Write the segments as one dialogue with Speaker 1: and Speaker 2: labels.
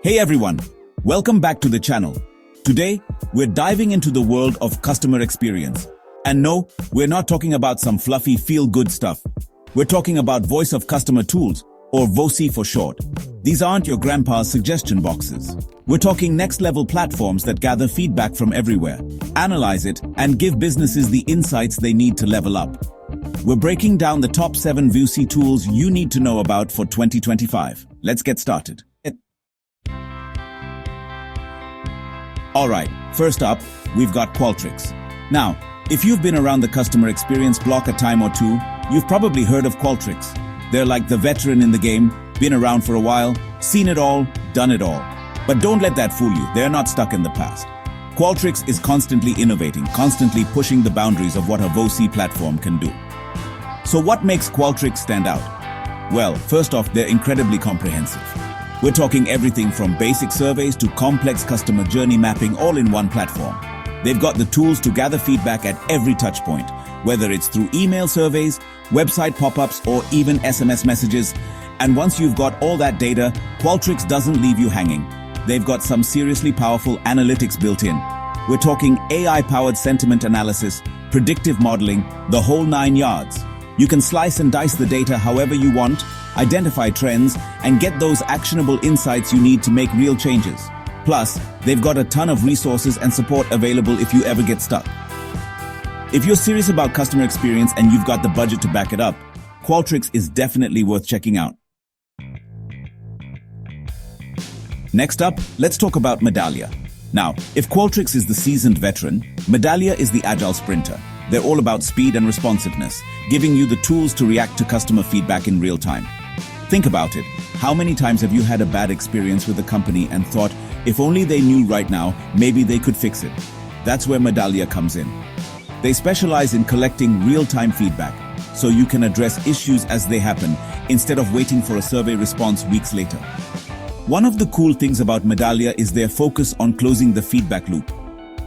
Speaker 1: Hey everyone, welcome back to the channel. Today, we're diving into the world of customer experience. And no, we're not talking about some fluffy feel-good stuff. We're talking about voice of customer tools, or VoC for short. These aren't your grandpa's suggestion boxes. We're talking next-level platforms that gather feedback from everywhere, analyze it, and give businesses the insights they need to level up. We're breaking down the top 7 VoC tools you need to know about for 2025. Let's get started. Alright, first up, we've got Qualtrics. Now, if you've been around the customer experience block a time or two, you've probably heard of Qualtrics. They're like the veteran in the game, been around for a while, seen it all, done it all. But don't let that fool you, they're not stuck in the past. Qualtrics is constantly innovating, constantly pushing the boundaries of what a VoC platform can do. So what makes Qualtrics stand out? Well, first off, they're incredibly comprehensive. We're talking everything from basic surveys to complex customer journey mapping all in one platform. They've got the tools to gather feedback at every touch point, whether it's through email surveys, website pop-ups, or even SMS messages. And once you've got all that data, Qualtrics doesn't leave you hanging. They've got some seriously powerful analytics built in. We're talking AI-powered sentiment analysis, predictive modeling, the whole 9 yards. You can slice and dice the data however you want, identify trends, and get those actionable insights you need to make real changes. Plus, they've got a ton of resources and support available if you ever get stuck. If you're serious about customer experience and you've got the budget to back it up, Qualtrics is definitely worth checking out. Next up, let's talk about Medallia. Now, if Qualtrics is the seasoned veteran, Medallia is the agile sprinter. They're all about speed and responsiveness, giving you the tools to react to customer feedback in real time. Think about it. How many times have you had a bad experience with a company and thought, if only they knew right now, maybe they could fix it? That's where Medallia comes in. They specialize in collecting real-time feedback, so you can address issues as they happen, instead of waiting for a survey response weeks later. One of the cool things about Medallia is their focus on closing the feedback loop.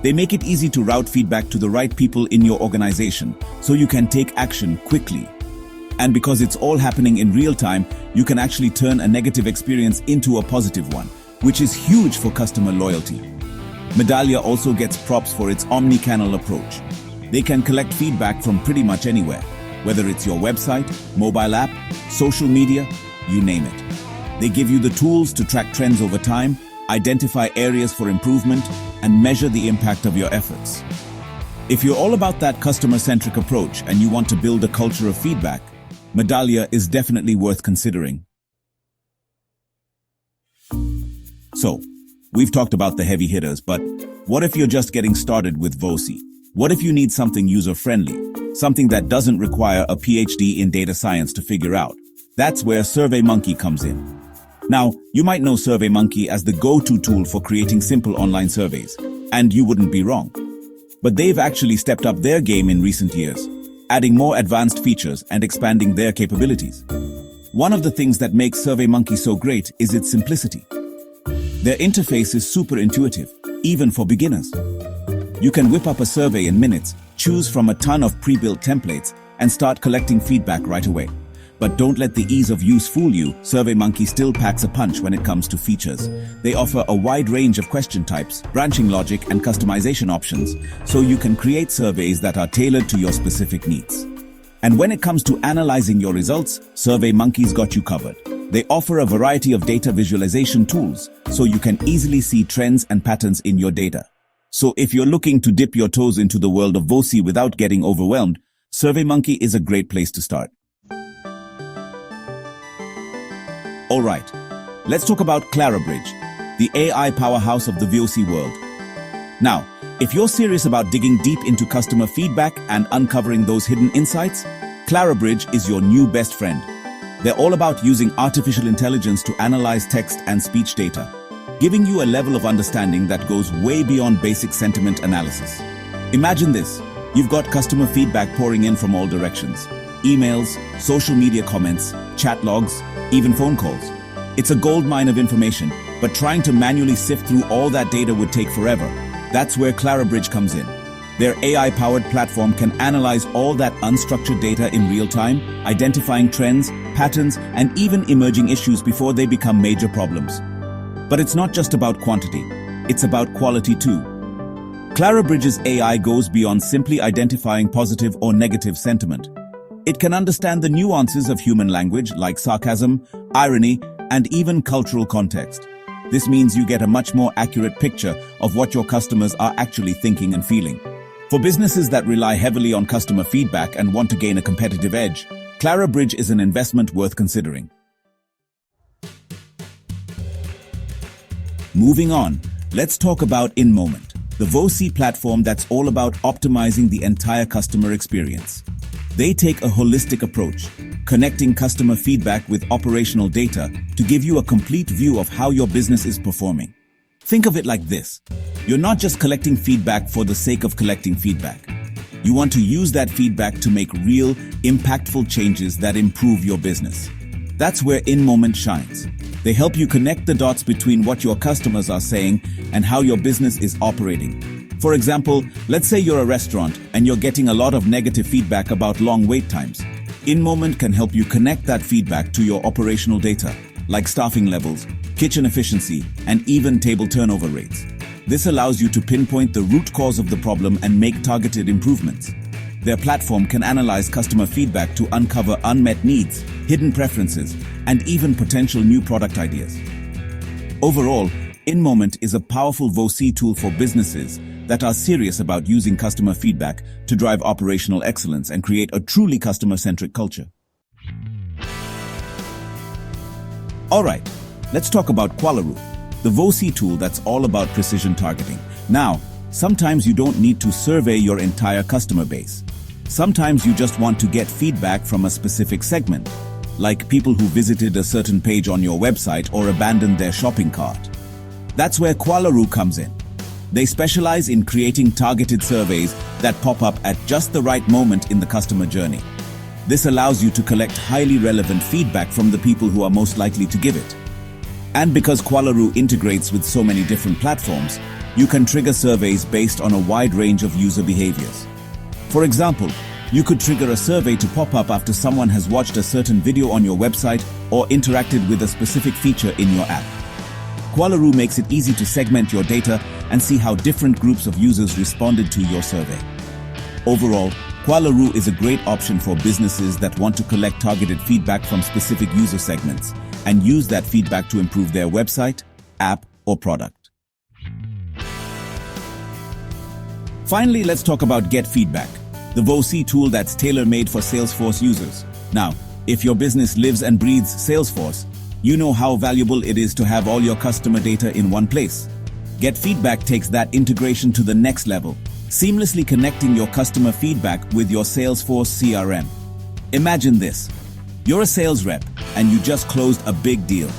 Speaker 1: They make it easy to route feedback to the right people in your organization, so you can take action quickly. And because it's all happening in real time, you can actually turn a negative experience into a positive one, which is huge for customer loyalty. Medallia also gets props for its omni-channel approach. They can collect feedback from pretty much anywhere, whether it's your website, mobile app, social media, you name it. They give you the tools to track trends over time, identify areas for improvement, and measure the impact of your efforts. If you're all about that customer-centric approach and you want to build a culture of feedback, Medallia is definitely worth considering. So, we've talked about the heavy hitters, but what if you're just getting started with VoC? What if you need something user-friendly, something that doesn't require a PhD in data science to figure out? That's where SurveyMonkey comes in. Now, you might know SurveyMonkey as the go-to tool for creating simple online surveys, and you wouldn't be wrong. But they've actually stepped up their game in recent years, adding more advanced features and expanding their capabilities. One of the things that makes SurveyMonkey so great is its simplicity. Their interface is super intuitive, even for beginners. You can whip up a survey in minutes, choose from a ton of pre-built templates, and start collecting feedback right away. But don't let the ease of use fool you. SurveyMonkey still packs a punch when it comes to features. They offer a wide range of question types, branching logic, and customization options, so you can create surveys that are tailored to your specific needs. And when it comes to analyzing your results, SurveyMonkey's got you covered. They offer a variety of data visualization tools, so you can easily see trends and patterns in your data. So if you're looking to dip your toes into the world of VoC without getting overwhelmed, SurveyMonkey is a great place to start. Alright, let's talk about Clarabridge, the AI powerhouse of the VoC world. Now, if you're serious about digging deep into customer feedback and uncovering those hidden insights, Clarabridge is your new best friend. They're all about using artificial intelligence to analyze text and speech data, giving you a level of understanding that goes way beyond basic sentiment analysis. Imagine this, you've got customer feedback pouring in from all directions. Emails, social media comments, chat logs, even phone calls. It's a goldmine of information, but trying to manually sift through all that data would take forever. That's where Clarabridge comes in. Their AI-powered platform can analyze all that unstructured data in real time, identifying trends, patterns, and even emerging issues before they become major problems. But it's not just about quantity, it's about quality too. Clarabridge's AI goes beyond simply identifying positive or negative sentiment. It can understand the nuances of human language like sarcasm, irony, and even cultural context. This means you get a much more accurate picture of what your customers are actually thinking and feeling. For businesses that rely heavily on customer feedback and want to gain a competitive edge, Clarabridge is an investment worth considering. Moving on, let's talk about InMoment, the VoC platform that's all about optimizing the entire customer experience. They take a holistic approach, connecting customer feedback with operational data to give you a complete view of how your business is performing. Think of it like this. You're not just collecting feedback for the sake of collecting feedback. You want to use that feedback to make real, impactful changes that improve your business. That's where InMoment shines. They help you connect the dots between what your customers are saying and how your business is operating. For example, let's say you're a restaurant and you're getting a lot of negative feedback about long wait times. InMoment can help you connect that feedback to your operational data, like staffing levels, kitchen efficiency, and even table turnover rates. This allows you to pinpoint the root cause of the problem and make targeted improvements. Their platform can analyze customer feedback to uncover unmet needs, hidden preferences, and even potential new product ideas. Overall, InMoment is a powerful VoC tool for businesses that are serious about using customer feedback to drive operational excellence and create a truly customer-centric culture. Alright, let's talk about Qualaroo, the VoC tool that's all about precision targeting. Now, sometimes you don't need to survey your entire customer base. Sometimes you just want to get feedback from a specific segment, like people who visited a certain page on your website or abandoned their shopping cart. That's where Qualaroo comes in. They specialize in creating targeted surveys that pop up at just the right moment in the customer journey. This allows you to collect highly relevant feedback from the people who are most likely to give it. And because Qualaroo integrates with so many different platforms, you can trigger surveys based on a wide range of user behaviors. For example, you could trigger a survey to pop up after someone has watched a certain video on your website or interacted with a specific feature in your app. Qualaroo makes it easy to segment your data and see how different groups of users responded to your survey. Overall, Qualaroo is a great option for businesses that want to collect targeted feedback from specific user segments and use that feedback to improve their website, app, or product. Finally, let's talk about Get Feedback, the VoC tool that's tailor-made for Salesforce users. Now, if your business lives and breathes Salesforce, you know how valuable it is to have all your customer data in one place. Get Feedback takes that integration to the next level, seamlessly connecting your customer feedback with your Salesforce CRM. Imagine this. You're a sales rep and you just closed a big deal.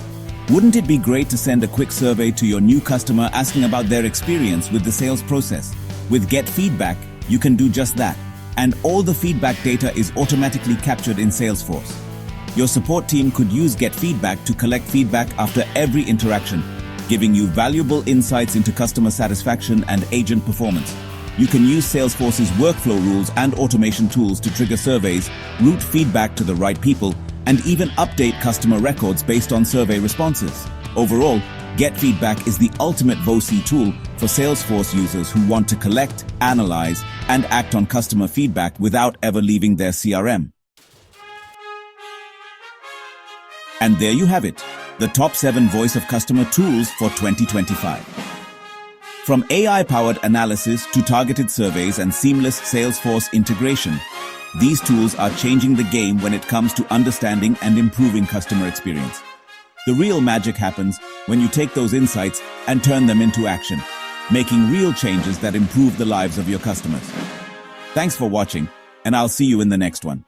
Speaker 1: Wouldn't it be great to send a quick survey to your new customer asking about their experience with the sales process? With Get Feedback, you can do just that, and all the feedback data is automatically captured in Salesforce. Your support team could use Get Feedback to collect feedback after every interaction, giving you valuable insights into customer satisfaction and agent performance. You can use Salesforce's workflow rules and automation tools to trigger surveys, route feedback to the right people, and even update customer records based on survey responses. Overall, Get Feedback is the ultimate VoC tool for Salesforce users who want to collect, analyze, and act on customer feedback without ever leaving their CRM. And there you have it, the top 7 voice of customer tools for 2025. From AI-powered analysis to targeted surveys and seamless Salesforce integration, these tools are changing the game when it comes to understanding and improving customer experience. The real magic happens when you take those insights and turn them into action, making real changes that improve the lives of your customers. Thanks for watching, and I'll see you in the next one.